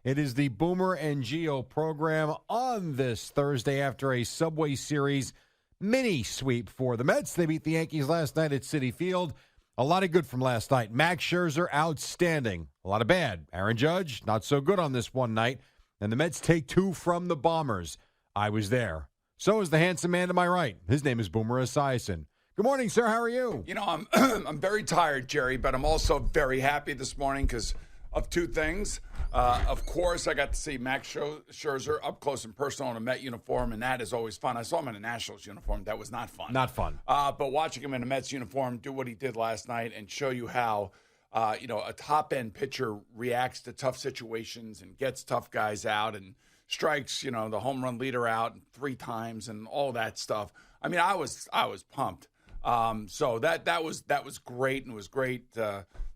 It is the Boomer and Geo program on this Thursday after a Subway Series mini sweep for the Mets. They beat the Yankees last night at Citi Field. A lot of good from last night. Max Scherzer, outstanding. A lot of bad. Aaron Judge, not so good on this one night. And the Mets take 2 from the Bombers. I was there. So is the handsome man to my right. His name is Boomer Esiason. Good morning, sir. How are you? You know, I'm very tired, Jerry, but I'm also very happy this morning because of 2 things. Of course, I got to see Max Scherzer up close and personal in a Met uniform, and that is always fun. I saw him in a Nationals uniform. That was not fun. Not fun. But watching him in a Mets uniform do what he did last night and show you how, a top-end pitcher reacts to tough situations and gets tough guys out and strikes, the home run leader out 3 times and all that stuff. I mean, I was pumped. So that was great, and it was great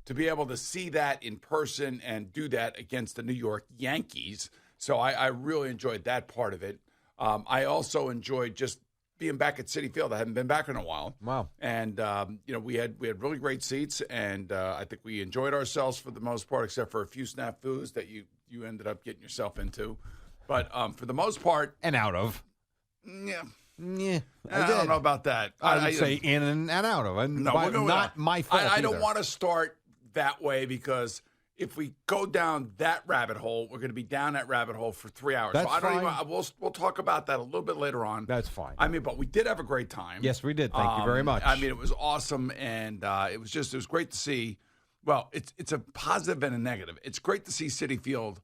to be able to see that in person and do that against the New York Yankees. So I really enjoyed that part of it. I also enjoyed just being back at Citi Field. I hadn't been back in a while. Wow. And we had really great seats, and I think we enjoyed ourselves for the most part, except for a few snafus that you ended up getting yourself into. But for the most part, And out of. yeah. Yeah, I don't know about that. I would say in and out of. And No, not my fault I don't either. want to start that way because if we go down that rabbit hole, we're going to be down that rabbit hole for 3 hours. That's so I don't fine. even. We'll talk about that a little bit later on. That's fine. I mean, but we did have a great time. Yes, we did. Thank you very much. I mean, it was awesome, and it was great to see. Well, it's a positive and a negative. It's great to see Citi Field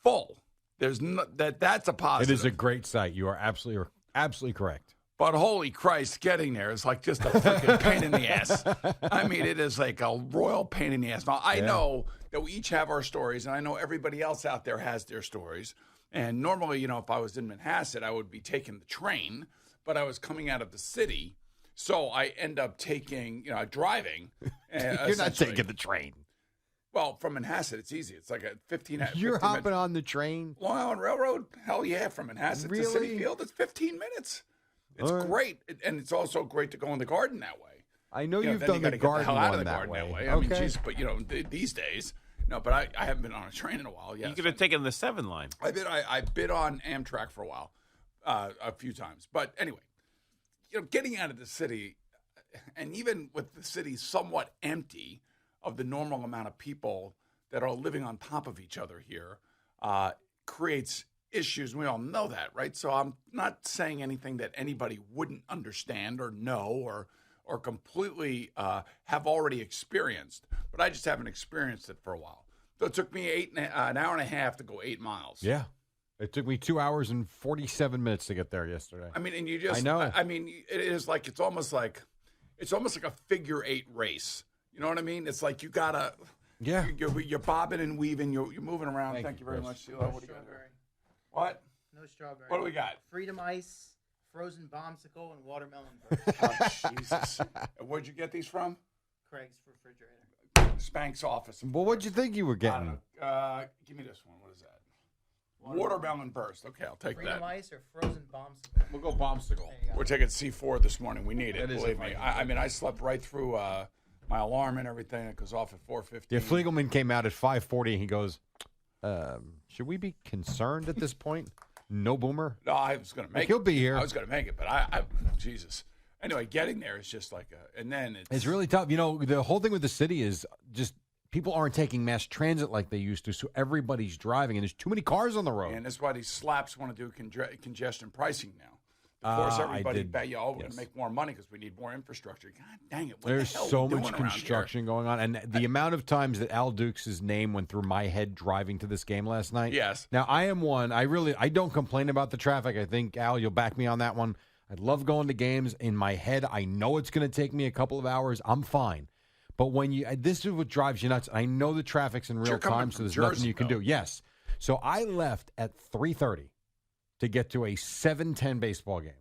full. There's that's a positive. It is a great site. You are absolutely correct. But holy Christ, getting there is like just a freaking pain in the ass. I mean, it is like a royal pain in the ass. Now, I know that we each have our stories, and I know everybody else out there has their stories. And normally, if I was in Manhasset, I would be taking the train, but I was coming out of the city, so I end up taking, driving. You're not taking the train. Well, from Manhasset, it's easy. It's like a 15 You're hopping on the train? Long Island Railroad? Hell yeah, from Manhasset to Citi Field, it's 15 minutes. It's great, and it's also great to go in the garden that way. I know you've done the garden one that way. I mean, geez, but these days, no. But I haven't been on a train in a while. Yes, You could have taken the 7 line. I bid on Amtrak for a while, a few times. But anyway, getting out of the city, and even with the city somewhat empty of the normal amount of people that are living on top of each other here, creates issues. We all know that, right? So I'm not saying anything that anybody wouldn't understand or know or completely have already experienced, but I just haven't experienced it for a while. So it took me an hour and a half to go 8 miles. Yeah. It took me 2 hours and 47 minutes to get there yesterday. I mean, and you just, I know. I mean, it is like, it's almost like a figure 8 race. You know what I mean? It's like you gotta, you're bobbing and weaving, you're moving around. Thank you very much, Sheila. What do you got there? What? No strawberry. What do we got? Freedom ice, frozen bombsicle, and watermelon burst. Oh, Jesus. Where'd you get these from? Craig's refrigerator. Spank's office. Well, what'd you think you were I getting? don't know. Give me this one. What is that? Watermelon burst. Okay, I'll take Freedom that. ice or frozen bombsicle. We'll go bombsicle. There you go. We're taking C4 this morning. We need it. That is Believe a me. Viking I mean, I slept right through my alarm and everything. It goes off at 4:15. Yeah, Fliegelman came out at 5:40 and he goes, should we be concerned at this point? No Boomer? No, I was going to make it. He'll be here. I was going to make it, but I Jesus. Anyway, getting there is just like and then It's really tough. The whole thing with the city is just people aren't taking mass transit like they used to, so everybody's driving, and there's too many cars on the road. And that's why these slaps want to do congestion pricing now. To force everybody back. We're going to make more money because we need more infrastructure. God dang it. What There's the hell so are we much doing around construction going on. And the amount of times that Al Dukes' name went through my head driving to this game last night. Yes. Now, I am one. I don't complain about the traffic. I think, Al, you'll back me on that one. I love going to games. In my head, I know it's going to take me a couple of hours. I'm fine. But this is what drives you nuts. I know the traffic's in real time, so there's nothing you can do. Yes. So I left at 3:30 to get to a 7:10 baseball game.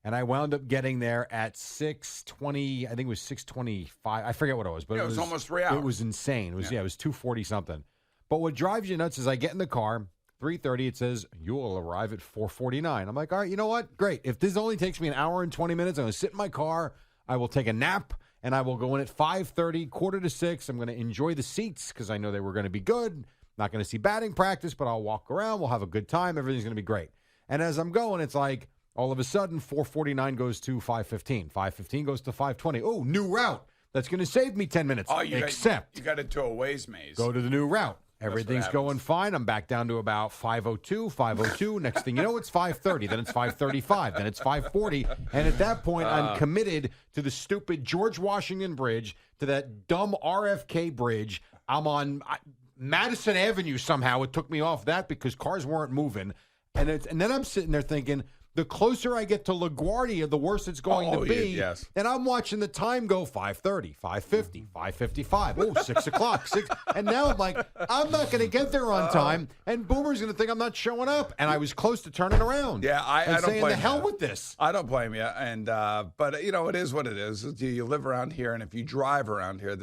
And I wound up getting there at 6:20. I think it was 6:25. I forget what it was, but it was almost 3 hours. It was insane. It was it was 2:40 something. But what drives you nuts is I get in the car, 3:30. It says you will arrive at 4:49. I'm like, all right, you know what? Great. If this only takes me an hour and 20 minutes, I'm going to sit in my car. I will take a nap, and I will go in at 5:30, 5:45. I'm going to enjoy the seats because I know they were going to be good. Not going to see batting practice, but I'll walk around. We'll have a good time. Everything's going to be great. And as I'm going, it's like all of a sudden 4:49 goes to 5:15. 5:15 goes to 5:20. Oh, new route. That's going to save me 10 minutes. Oh, you got into a ways maze. Go to the new route. Everything's going fine. I'm back down to about 5:02, 5:02. Next thing you know, it's 5:30. Then it's 5:35. Then it's 5:40. And at that point, I'm committed to the stupid George Washington Bridge, to that dumb RFK Bridge. I'm on Madison Avenue somehow. It took me off that because cars weren't moving. And then I'm sitting there thinking, the closer I get to LaGuardia, the worse it's going to be. Yes. And I'm watching the time go 5:30, 5:50, 5:55. Oh, 6 o'clock. 6. And now I'm like, I'm not going to get there on time. And Boomer's going to think I'm not showing up. And I was close to turning around. Yeah, I don't saying, blame the hell you. with this. I don't blame you. And but it is what it is. You live around here, and if you drive around here,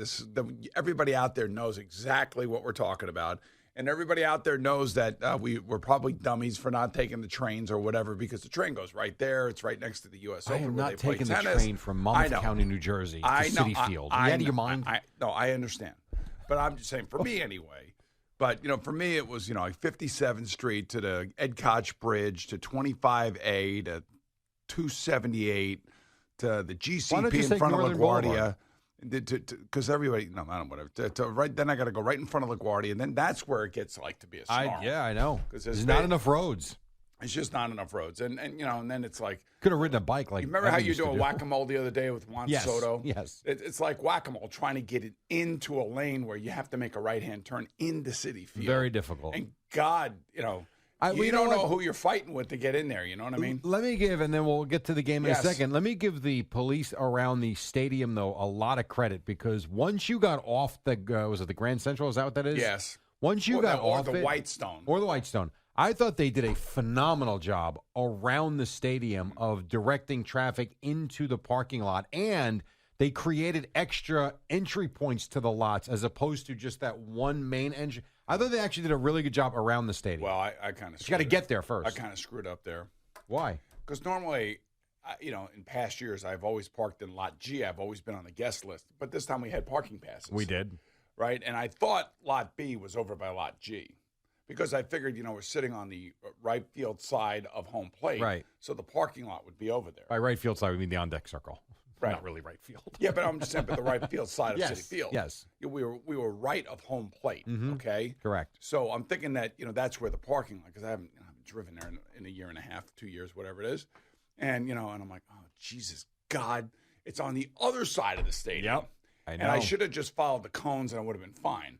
everybody out there knows exactly what we're talking about. And everybody out there knows that we're probably dummies for not taking the trains or whatever, because the train goes right there. It's right next to the U.S. I Open. am where not they play taking the tennis. train from Monmouth County, New Jersey to Citi Field. Are you out of your mind? No, I understand. But I'm just saying, for me anyway. But, for me, it was, like 57th Street to the Ed Koch Bridge to 25A to 278 to the GCP in front of LaGuardia. Because everybody, no, I don't whatever. Right then, I got to go right in front of LaGuardia, and then that's where it gets like to be a snarl. I know. Because there's not enough roads. It's just not enough roads, and then it's like could have ridden a bike. Like you remember how you do a whack-a-mole the other day with Juan Soto? Yes. It's like whack-a-mole trying to get it into a lane where you have to make a right-hand turn into Citi Field. Very difficult. And God, you don't know who you're fighting with to get in there. You know what I mean? Let me give, and then we'll get to the game in a second. Let me give the police around the stadium, though, a lot of credit, because once you got off the, was it the Grand Central? Is that what that is? Yes. Once you got off the Whitestone. Or the Whitestone. I thought they did a phenomenal job around the stadium of directing traffic into the parking lot, and they created extra entry points to the lots as opposed to just that one main entry. I thought they actually did a really good job around the stadium. Well, I kind of you got to get there first. I kind of screwed up there. Why? Because normally, in past years, I've always parked in Lot G. I've always been on the guest list. But this time we had parking passes. We did. Right? And I thought Lot B was over by Lot G. Because I figured, we're sitting on the right field side of home plate. Right. So the parking lot would be over there. By right field side, we mean the on-deck circle. Right. Not really right field. Yeah, but I'm just saying, the right field side of Citi Field. Yes. We were right of home plate, okay? Correct. So I'm thinking that, that's where the parking lot, because I haven't driven there in a year and a half, 2 years, whatever it is. And, and I'm like, oh, Jesus, God, it's on the other side of the stadium. Yep. I know. And I should have just followed the cones and I would have been fine.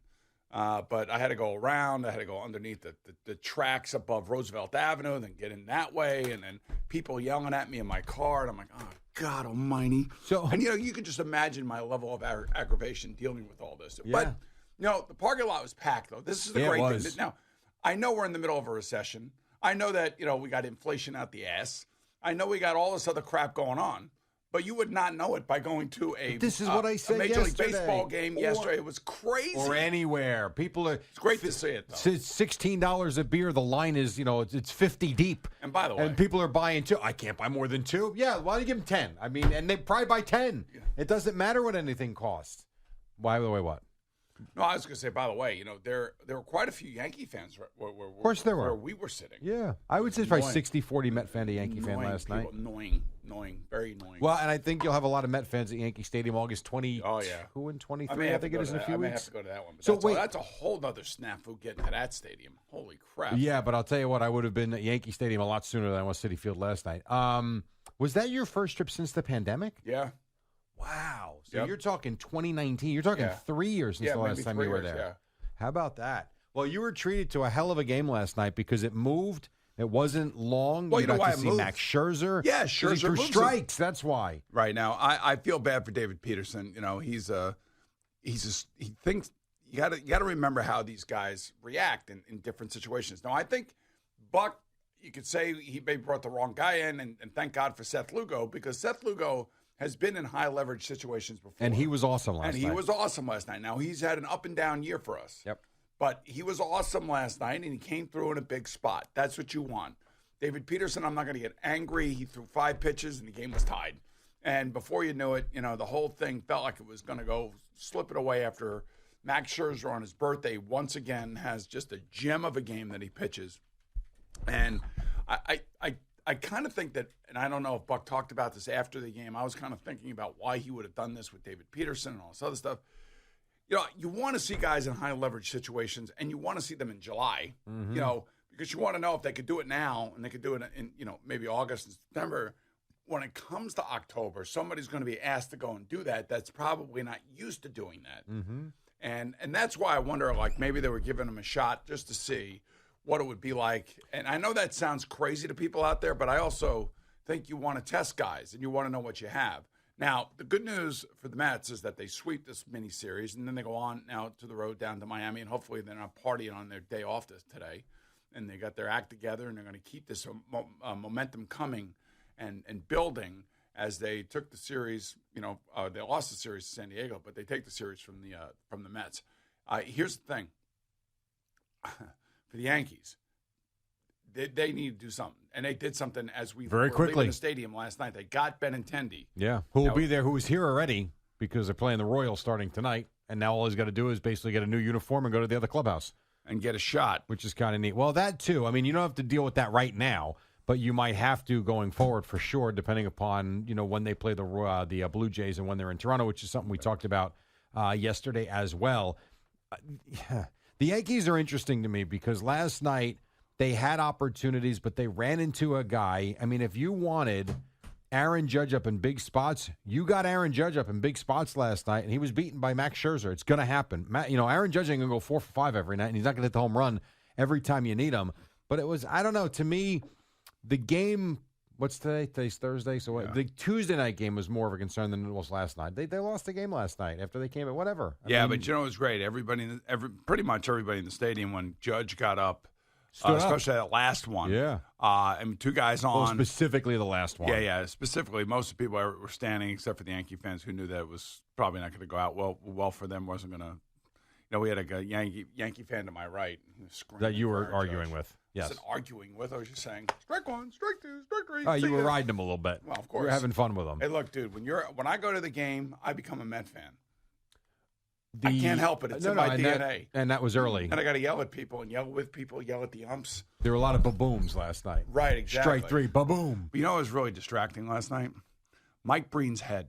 But I had to go around. I had to go underneath the tracks above Roosevelt Avenue, then get in that way, and then people yelling at me in my car. And I'm like, oh, God almighty. So, and, you can just imagine my level of aggravation dealing with all this. Yeah. But, the parking lot was packed, though. This is the great thing. Now, I know we're in the middle of a recession. I know that, we got inflation out the ass. I know we got all this other crap going on. But you would not know it by going to a Major League Baseball game yesterday. It was crazy. Or anywhere. People are. It's great to see it, though. It's $16 a beer. The line is, it's 50 deep. And by the way. And people are buying two. I can't buy more than two. Yeah, why don't you give them 10? I mean, and they probably buy 10. Yeah. It doesn't matter what anything costs. By the way, what? No, I was going to say, by the way, there were quite a few Yankee fans of course there were. where we were sitting. Yeah. I would say it's probably 60-40 Met fan to Yankee fan last night. Annoying, very annoying. Well, and I think you'll have a lot of Met fans at Yankee Stadium August 22 and 23. I think it is in a few weeks. I may have to go to that one. But that's a whole other snafu getting to that stadium. Holy crap. Yeah, but I'll tell you what, I would have been at Yankee Stadium a lot sooner than I was Citi Field last night. Was that your first trip since the pandemic? Yeah. Wow. So you're talking 2019. You're talking 3 years since the last time you were there. Yeah. How about that? Well, you were treated to a hell of a game last night because it moved. It wasn't long. Well, you know why it moved? Max Scherzer. Yeah, Scherzer threw strikes. That's why. Right now, I feel bad for David Peterson. He thinks you got to remember how these guys react in different situations. Now, I think Buck, you could say he maybe brought the wrong guy in, and thank God for Seth Lugo, because Seth Lugo has been in high leverage situations before. And he was awesome last night. Now, he's had an up and down year for us. Yep. But he was awesome last night, and he came through in a big spot. That's what you want. David Peterson, I'm not going to get angry. He threw 5 pitches, and the game was tied. And before you knew it, the whole thing felt like it was going to go slip it away after Max Scherzer on his birthday once again has just a gem of a game that he pitches. And I kind of think that, and I don't know if Buck talked about this after the game, I was kind of thinking about why he would have done this with David Peterson and all this other stuff. You know, you want to see guys in high leverage situations, and you want to see them in July, you know, because you want to know if they could do it now and they could do it in, you know, maybe August and September. When it comes to October, somebody's going to be asked to go and do that that's probably not used to doing that. And that's why I wonder, like, maybe they were giving him a shot just to see what it would be like. And I know that sounds crazy to people out there, but I also think you want to test guys and you want to know what you have. Now, the good news for the Mets is that they sweep this mini series, and then they go on now to the road down to Miami, and hopefully they're not partying on their day off today. And they got their act together, and they're going to keep this momentum coming and building as they took the series. You know, they lost the series to San Diego, but they take the series from the Mets. Here's the thing. For the Yankees, they need to do something. And they did something as we very were quickly leaving the stadium last night. They got Benintendi. Yeah, who will be there, who was here already because they're playing the Royals starting tonight. And now all he's got to do is basically get a new uniform and go to the other clubhouse. And get a shot. Which is kind of neat. Well, that too. I mean, you don't have to deal with that right now, but you might have to going forward for sure, depending upon, you know, when they play the Blue Jays and when they're in Toronto, which is something we talked about yesterday as well. The Yankees are interesting to me because last night they had opportunities, but they ran into a guy. I mean, if you wanted Aaron Judge up in big spots, you got Aaron Judge up in big spots last night, and he was beaten by Max Scherzer. It's going to happen. Aaron Judge ain't going to go 4 for 5 every night, and he's not going to hit the home run every time you need him. But it was, I don't know, to me, the game, what's today? Today's Thursday. So the Tuesday night game was more of a concern than it was last night. They lost the game last night after they came in, whatever. I mean, but you know it was great. Pretty much everybody in the stadium when Judge got up, especially that last one. Yeah. And two guys on. Well, specifically the last one. Yeah. Specifically, most of the people were standing except for the Yankee fans who knew that it was probably not going to go out well for them. Wasn't going to. You know, we had a Yankee fan to my right that you were arguing with. Yes. I wasn't arguing with. I was just saying, strike one, strike two, strike three. Oh, you were riding him a little bit. Well, of course. You were having fun with him. Hey, look, dude, when I go to the game, I become a Met fan. I can't help it. It's in my DNA. And that was early. And I got to yell at people and yell with people, yell at the umps. There were a lot of ba-booms last night. Right, exactly. Strike three, ba-boom. You know what was really distracting last night? Mike Breen's head.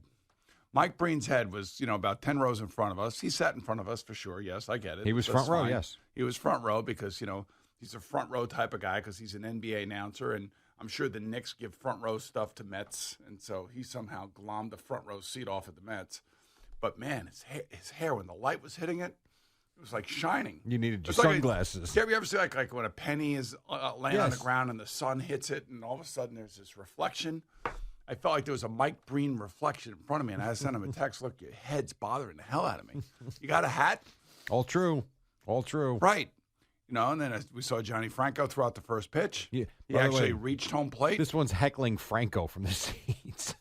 Mike Breen's head was, about 10 rows in front of us. He sat in front of us for sure. Yes, I get it. He was front row, yes. He was front row because, he's a front row type of guy because he's an NBA announcer. And I'm sure the Knicks give front row stuff to Mets. And so he somehow glommed the front row seat off at the Mets. But, man, his hair, when the light was hitting it, it was like shining. You needed your sunglasses. Have you ever seen like when a penny is laying on the ground and the sun hits it and all of a sudden there's this reflection? I felt like there was a Mike Breen reflection in front of me, and I sent him a text, look, your head's bothering the hell out of me. You got a hat? All true. All true. Right. And then we saw Johnny Franco throw out the first pitch. Yeah. He actually reached home plate. This one's heckling Franco from the seats.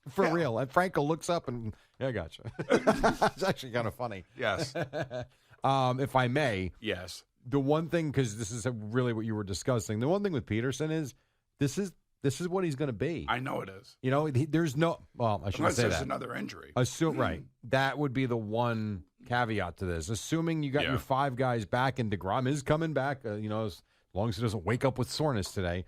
For real. And Franco looks up and, I gotcha. It's actually kind of funny. Yes. If I may. Yes. The one thing, because this is really what you were discussing, the one thing with Peterson is this is what he's going to be. I know it is. There's no. Well, I shouldn't say that. Unless there's another injury. Right. That would be the one caveat to this. Assuming you got your 5 guys back and DeGrom is coming back, as long as he doesn't wake up with soreness today.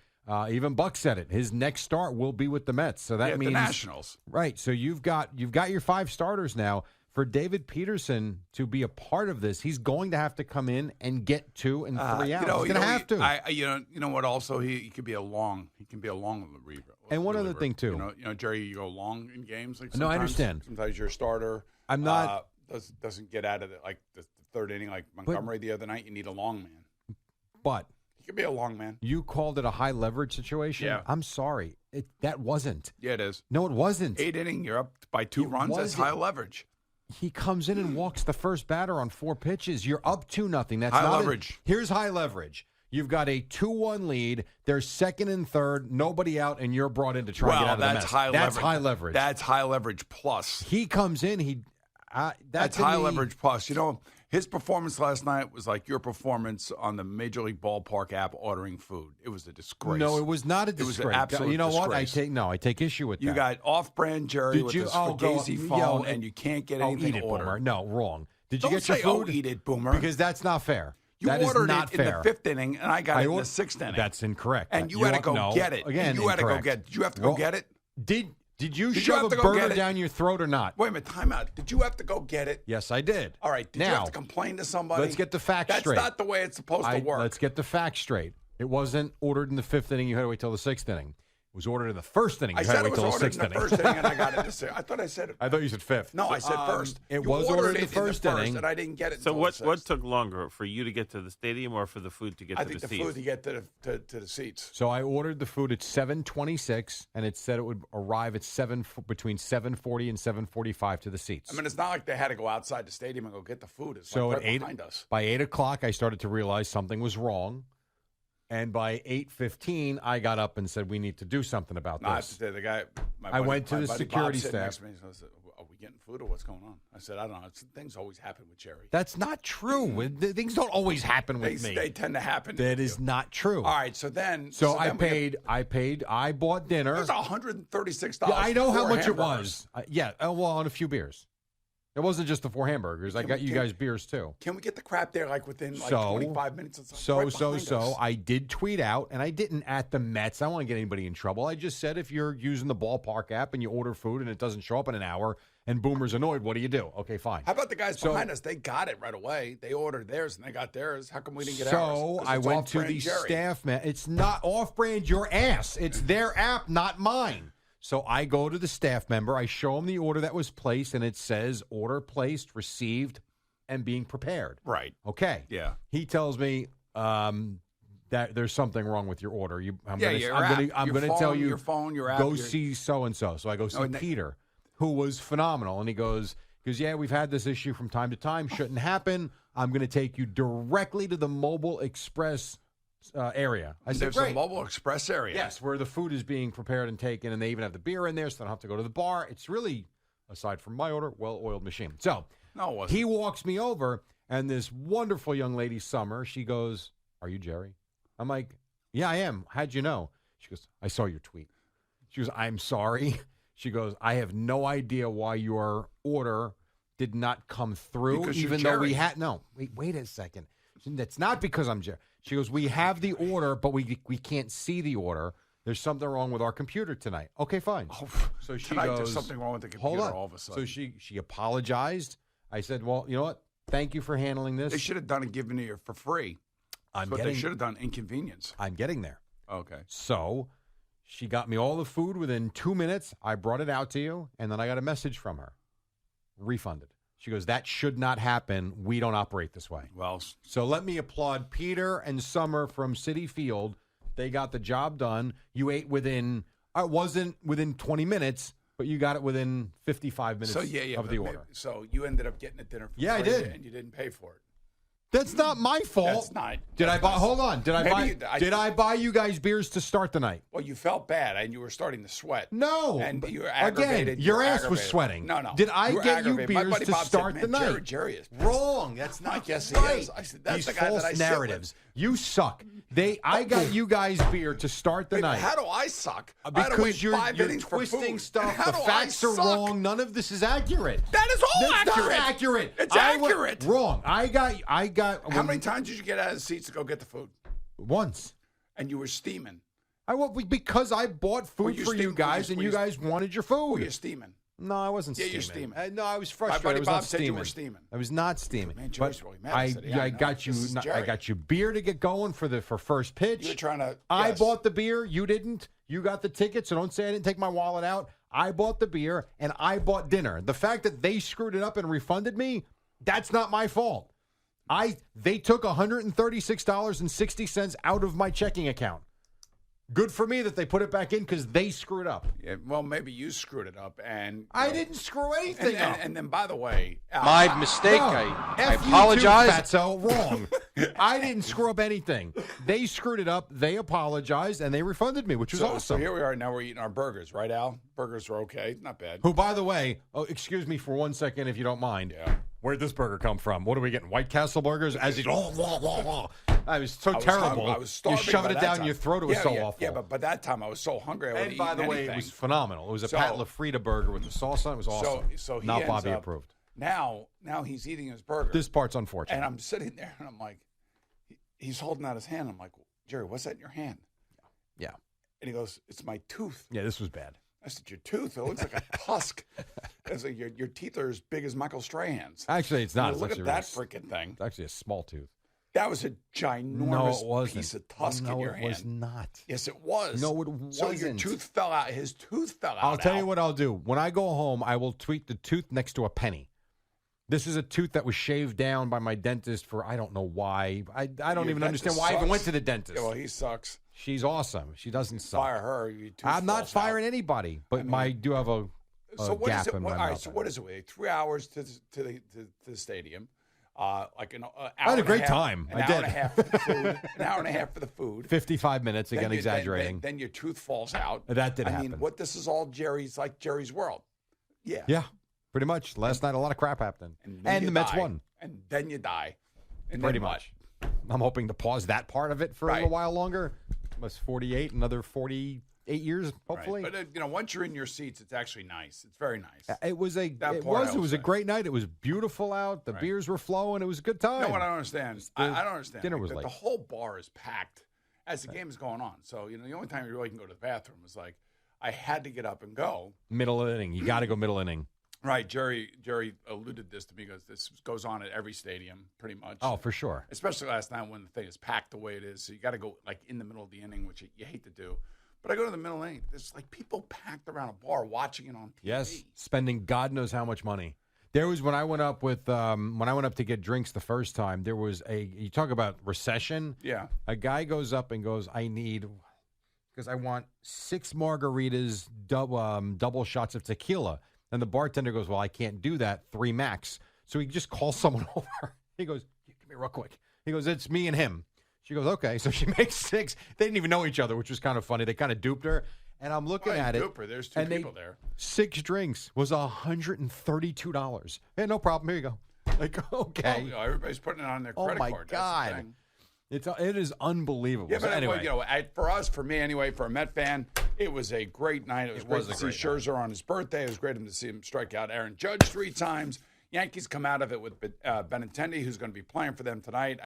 Even Buck said it. His next start will be with the Mets. So that means the Nationals. Right. So you've got your 5 starters now. For David Peterson to be a part of this, he's going to have to come in and get 2 and 3 outs. He's going to have to. You know what? Also, he could be a long. He can be a long reliever. And one other thing too. Jerry, you go long in games. Like no, I understand. Sometimes your starter. I'm not doesn't get out of the third inning like Montgomery the other night. You need a long man. But he could be a long man. You called it a high leverage situation. Yeah. I'm sorry. That wasn't. Yeah, it is. No, it wasn't. 8 inning, you're up by 2 runs. That's high leverage. He comes in and walks the first batter on 4 pitches. You're up 2-0. That's high not leverage. Here's high leverage. You've got a 2-1 lead. There's second and third, nobody out, and you're brought in to try and get out of the mess. That's high leverage. That's high leverage plus. He comes in. That's high leverage plus. His performance last night was like your performance on the Major League Ballpark app ordering food. It was a disgrace. No, it was not a disgrace. It was an absolute disgrace. What? I take issue with that. You got off-brand Jerry with this Fugazi phone, and you can't get anything eat it, ordered. Boomer. No, wrong. Did you Don't get your say, food? "Oh, eat it, Boomer." Because that's not fair. You that is ordered not it fair. in the 5th inning, and I got it in the 6th inning. That's incorrect. And you had to go get it. Again, you had to go incorrect. get it. Did you have to go get it? Did you Did you shove have a to go get burger it? down your throat or not? Wait a minute, time out. Did you have to go get it? Yes, I did. All right. Did you Now, have to complain to somebody? let's get the facts straight. That's not the way it's supposed to work. Let's get the facts straight. It wasn't ordered in the 5th inning. You had to wait till the 6th inning. It was ordered in the 1st inning. I You had said to it wait was till the ordered 6th in the inning. 1st inning, and I got it in the 6th. I thought I said it. I thought you said 5th. No, I said 1st. It You was ordered in the first 1st inning. and I didn't get it. So until what the 6th. took longer for you to get to the stadium or for the food to get I to think the the seats? food to get to the seats. So I ordered the food at 7:26, and it said it would arrive at between 7:40 and 7:45 to the seats. I mean, it's not like they had to go outside the stadium and go get the food. It's So like at right behind us. by 8 o'clock, I started to realize something was wrong. And by 8:15, I got up and said, we need to do something about No, this. the guy. My I buddy- went to my the buddy security Bob sitting staff. next to me, and said, "Are we getting food or what's going on?" I said, "I don't know. Things always happen with Jerry. That's not true. Things don't always happen with me. They tend to happen. That with is you. not true. All right. So then. So then I we get- paid. I bought dinner. It was $136. Yeah, I know how for much hamburgers. it was. Well, on a few beers. It wasn't just the 4 hamburgers. I got you guys beers too. Can we get the crap there like within like So- 25 minutes? Or something? So, Right behind us. I did tweet out, and I didn't at the Mets. I don't want to get anybody in trouble. I just said if you're using the Ballpark app and you order food and it doesn't show up in an hour and Boomer's annoyed, what do you do? Okay, fine. How about the guys So- behind us? They got it right away. They ordered theirs and they got theirs. How come we didn't get ours? So 'Cause I it's went to off-brand the Jerry. staff man. It's not off-brand your ass. It's their app, not mine. So I go to the staff member. I show him the order that was placed, and it says order placed, received, and being prepared. Right. Okay. Yeah. He tells me that there's something wrong with your order. I'm Yeah, gonna, your I'm app, gonna, I'm your gonna phone, tell you. your phone, your app, Go your- see so and so. So I go see and they- Peter, who was phenomenal, and he goes, yeah, we've had this issue from time to time. Shouldn't happen. I'm going to take you directly to the Mobile Express area. I said, There's great. a mobile express area. Yes, where the food is being prepared and taken, and they even have the beer in there, so I don't have to go to the bar. It's really, aside from my order, well-oiled machine. So No, it wasn't. he walks me over, and this wonderful young lady, Summer, she goes, are you Jerry? I'm like, yeah, I am. How'd you know? She goes, I saw your tweet. She goes, I'm sorry. She goes, I have no idea why your order did not come through, Because you're even though we Jerry. had, no, wait a second. That's not because I'm Jerry. She goes, we have the order, but we can't see the order. There's something wrong with our computer tonight. Okay, fine. So she Tonight goes, there's something wrong with the hold computer on. all of a sudden. So she apologized. I said, well, you know what? Thank you for handling this. They should have done it, given it to you for free. I'm That's what they should getting, have done, inconvenience. I'm getting there. Okay. So she got me all the food within 2 minutes. I brought it out to you, and then I got a message from her. Refunded. She goes, that should not happen. We don't operate this way. Well, So let me applaud Peter and Summer from City Field. They got the job done. You ate within, it wasn't within 20 minutes, but you got it within 55 minutes so yeah, of but the maybe- order. So you ended up getting a dinner for Yeah, I free, did. and you didn't pay for it. That's not my fault. That's not. Did I buy? Hold on. Did I Maybe buy? you- Did I buy you guys beers to start the night? Well, you felt bad, and you were starting to sweat. No. And you were Again, aggravated. your You were ass was aggravated. sweating. No. Did I were get you aggravated. My beers buddy to Bob start said, the "Man, night? Jerry is Wrong. That's not like, yes, he right. is. I said, that's These the guy false that I sit with. narratives. You suck. I got you guys beer to start the Wait, night. how do I suck? I had to wait Because you're 5 innings for twisting food. stuff. How The do facts I are suck? wrong. None of this is accurate. That is all That's accurate. not accurate. It's accurate. Wrong. I got. How many times did you get out of the seats to go get the food? Once. And you were steaming. Because I bought food you for you steam- guys, were and you- you guys wanted your Oh, food. you're steaming. No, I wasn't Yeah, steaming. you're steaming. No, I was My frustrated. buddy I was Bob not said steaming. you were steaming. I was not steaming. Man, Jerry's But really mad. I said, yeah, I I know. got you. This is I Jerry. got you beer to get going for first pitch. You were trying to. I yes. bought the beer. You didn't. You got the ticket, so don't say I didn't take my wallet out. I bought the beer, and I bought dinner. The fact that they screwed it up and refunded me, that's not my fault. They took $136.60 out of my checking account. Good for me that they put it back in because they screwed up. Yeah, well, maybe you screwed it up, and I didn't screw anything up. And then, by the way, Al, My mistake. No. I F you apologize. Too, Fatso. Wrong. I didn't screw up anything. They screwed it up. They apologized, and they refunded me, which was So awesome. here we are. Now we're eating our burgers, right, Al? Burgers are okay, not bad. Who, by the way, excuse me for 1 second, if you don't mind. Yeah. Where'd this burger come from? What are we getting? White Castle burgers? As he's, I was so I was terrible. hungry. I was starving. You're shoving by it that down time. your throat. It was Yeah, so yeah, awful. Yeah, but by that time I was so hungry. I would And by the way, it was phenomenal. It was a So- Pat LaFrida burger with the sauce on it. It was awesome. So he Not ends Bobby up- approved. Now he's eating his burger. This part's unfortunate. And I'm sitting there, and I'm like, he's holding out his hand. I'm like, Jerry, what's that in your hand? Yeah. And he goes, it's my tooth. Yeah, this was bad. I said, your tooth? It looks like a tusk. I was like, your teeth are as big as Michael Strahan's. Actually, it's not. It's Look at actually that freaking thing. It's actually a small tooth. That was a ginormous piece of tusk in your hand. No, it was not. Yes, it was. No, it wasn't. So your tooth fell out. His tooth fell out. I'll tell you what I'll do. When I go home, I will tweet the tooth next to a penny. This is a tooth that was shaved down by my dentist for I don't know why. I don't Your even understand dentist why I even sucks. went to the dentist. Yeah, well, he sucks. She's awesome. She doesn't suck. Fire her. Your tooth I'm not falls firing out. anybody, but I do have a So what gap is it? in my All mouth. right. So what is it? Wait, 3 hours to the stadium. Like an hour. I had a great and half, time. An I hour did. and a half for the food. An hour and a half for the food. 55 minutes, again, exaggerating. Then your tooth falls out. That did I happen. mean, this is all Jerry's world. Yeah. Yeah, pretty much. Last night, a lot of crap happened. then And you the Mets die. won. And then you die. And Pretty then what? much. I'm hoping to pause that part of it for a Right. little while longer. Almost 48, another 48 years, Right. hopefully. But once you're in your seats, it's actually nice. It's very nice. It was a That part I it was a say. great night. It was beautiful out. The Right. beers were flowing. It was a good time. You know what I don't understand? I don't understand. dinner was the late. whole bar is packed as the game is going on. So, the only time you really can go to the bathroom is like, I had to get up and go. Middle inning. You got to go middle inning. Right. Jerry alluded this to me because this goes on at every stadium pretty much. Oh, for sure. Especially last night when the thing is packed the way it is. So you got to go like in the middle of the inning, which you hate to do. But I go to the middle inning. There's like people packed around a bar watching it on TV. Yes, spending God knows how much money. There was when I went up to get drinks the first time. There was you talk about recession. Yeah. A guy goes up and goes, because I want 6 margaritas, double shots of tequila. And the bartender goes, well, I can't do that. 3 max. So he just calls someone over. He goes, give me real quick. He goes, it's me and him. She goes, okay. So she makes 6. They didn't even know each other, which was kind of funny. They kind of duped her. And I'm looking at it. Duper. There's 2 people there. 6 drinks was $132. Hey, no problem. Here you go. Like, okay. Oh, everybody's putting it on their Oh, credit my card. That's the God. thing. It is unbelievable. Yeah, So but anyway, for me anyway, for a Met fan, it was a great night. It was great to see Scherzer on his birthday. It was great to see him strike out Aaron Judge 3 times. Yankees come out of it with Benintendi, who's going to be playing for them tonight.